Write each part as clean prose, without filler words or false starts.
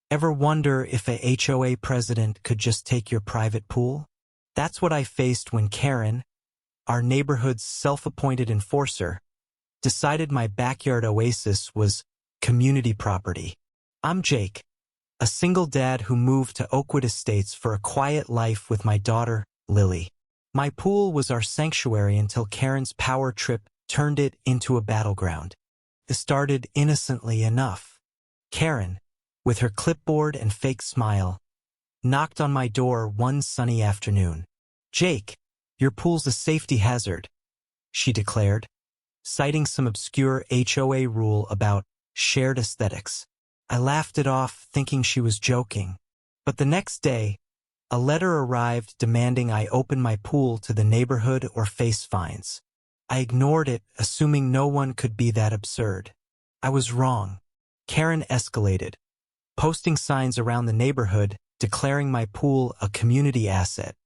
Ever wonder if a HOA president could just take your private pool? That's what I faced when Karen, our neighborhood's self-appointed enforcer, decided my backyard oasis was community property. I'm Jake, a single dad who moved to Oakwood Estates for a quiet life with my daughter, Lily. My pool was our sanctuary until Karen's power trip turned it into a battleground. It started innocently enough. Karen, with her clipboard and fake smile, knocked on my door one sunny afternoon. "Jake, your pool's a safety hazard," she declared, citing some obscure HOA rule about shared aesthetics. I laughed it off, thinking she was joking. But the next day, a letter arrived demanding I open my pool to the neighborhood or face fines. I ignored it, assuming no one could be that absurd. I was wrong. Karen escalated, posting signs around the neighborhood declaring my pool a community asset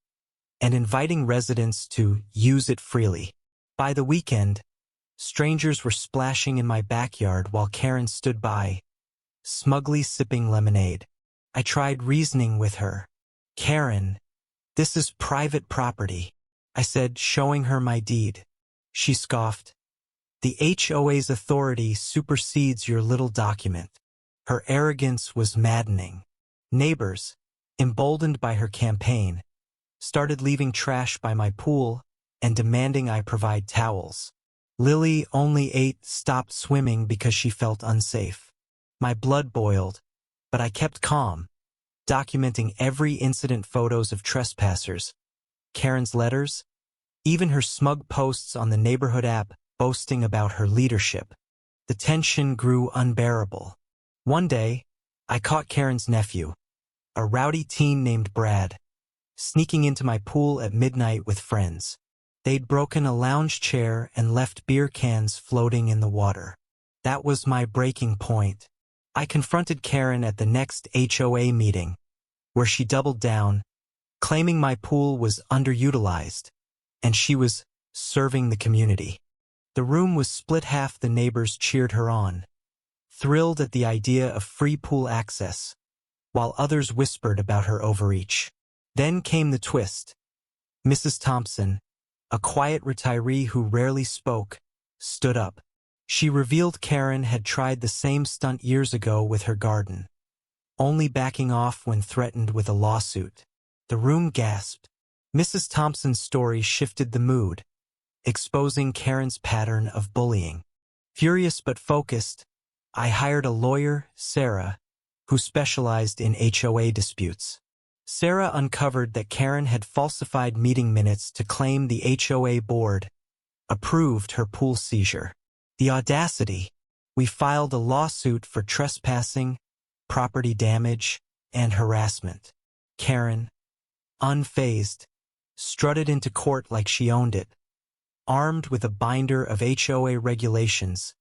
and inviting residents to use it freely. By the weekend, strangers were splashing in my backyard while Karen stood by, smugly sipping lemonade. I tried reasoning with her. "Karen, this is private property," I said, showing her my deed. She scoffed. "The HOA's authority supersedes your little document." Her arrogance was maddening. Neighbors, emboldened by her campaign, started leaving trash by my pool and demanding I provide towels. Lily, only 8, stopped swimming because she felt unsafe. My blood boiled, but I kept calm, documenting every incident, photos of trespassers, Karen's letters, even her smug posts on the neighborhood app boasting about her leadership. The tension grew unbearable. One day, I caught Karen's nephew, a rowdy teen named Brad, sneaking into my pool at midnight with friends. They'd broken a lounge chair and left beer cans floating in the water. That was my breaking point. I confronted Karen at the next HOA meeting, where she doubled down, claiming my pool was underutilized, and she was serving the community. The room was split. Half the neighbors cheered her on, thrilled at the idea of free pool access, while others whispered about her overreach. Then came the twist. Mrs. Thompson, a quiet retiree who rarely spoke, stood up. She revealed Karen had tried the same stunt years ago with her garden, only backing off when threatened with a lawsuit. The room gasped. Mrs. Thompson's story shifted the mood, exposing Karen's pattern of bullying. Furious but focused, I hired a lawyer, Sarah, who specialized in HOA disputes. Sarah uncovered that Karen had falsified meeting minutes to claim the HOA board approved her pool seizure. The audacity! We filed a lawsuit for trespassing, property damage, and harassment. Karen, unfazed, strutted into court like she owned it. Armed with a binder of HOA regulations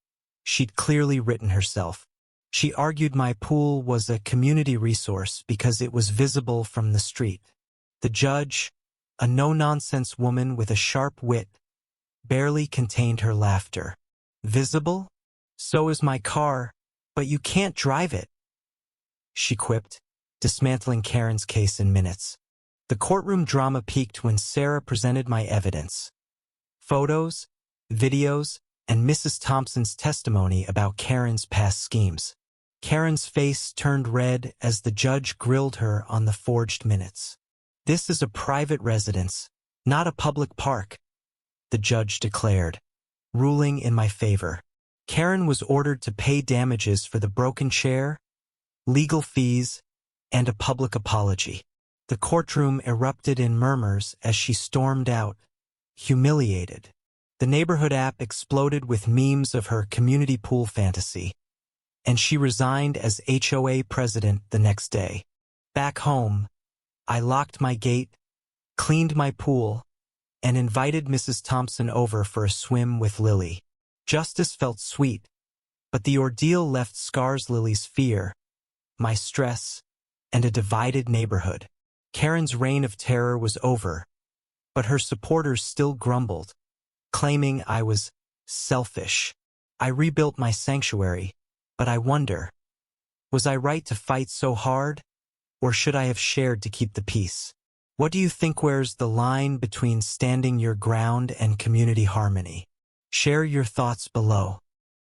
she'd clearly written herself. She argued my pool was a community resource because it was visible from the street. The judge, a no-nonsense woman with a sharp wit, barely contained her laughter. "Visible? So is my car, but you can't drive it," she quipped, dismantling Karen's case in minutes. The courtroom drama peaked when Sarah presented my evidence. Photos, videos, and Mrs. Thompson's testimony about Karen's past schemes. Karen's face turned red as the judge grilled her on the forged minutes. "This is a private residence, not a public park," the judge declared, ruling in my favor. Karen was ordered to pay damages for the broken chair, legal fees, and a public apology. The courtroom erupted in murmurs as she stormed out, humiliated. The neighborhood app exploded with memes of her community pool fantasy, and she resigned as HOA president the next day. Back home, I locked my gate, cleaned my pool, and invited Mrs. Thompson over for a swim with Lily. Justice felt sweet, but the ordeal left scars: Lily's fear, my stress, and a divided neighborhood. Karen's reign of terror was over, but her supporters still grumbled, claiming I was selfish. I rebuilt my sanctuary, but I wonder, Was I right to fight so hard, or should I have shared to keep the peace? What do you think wears the line between standing your ground and community harmony? Share your thoughts below.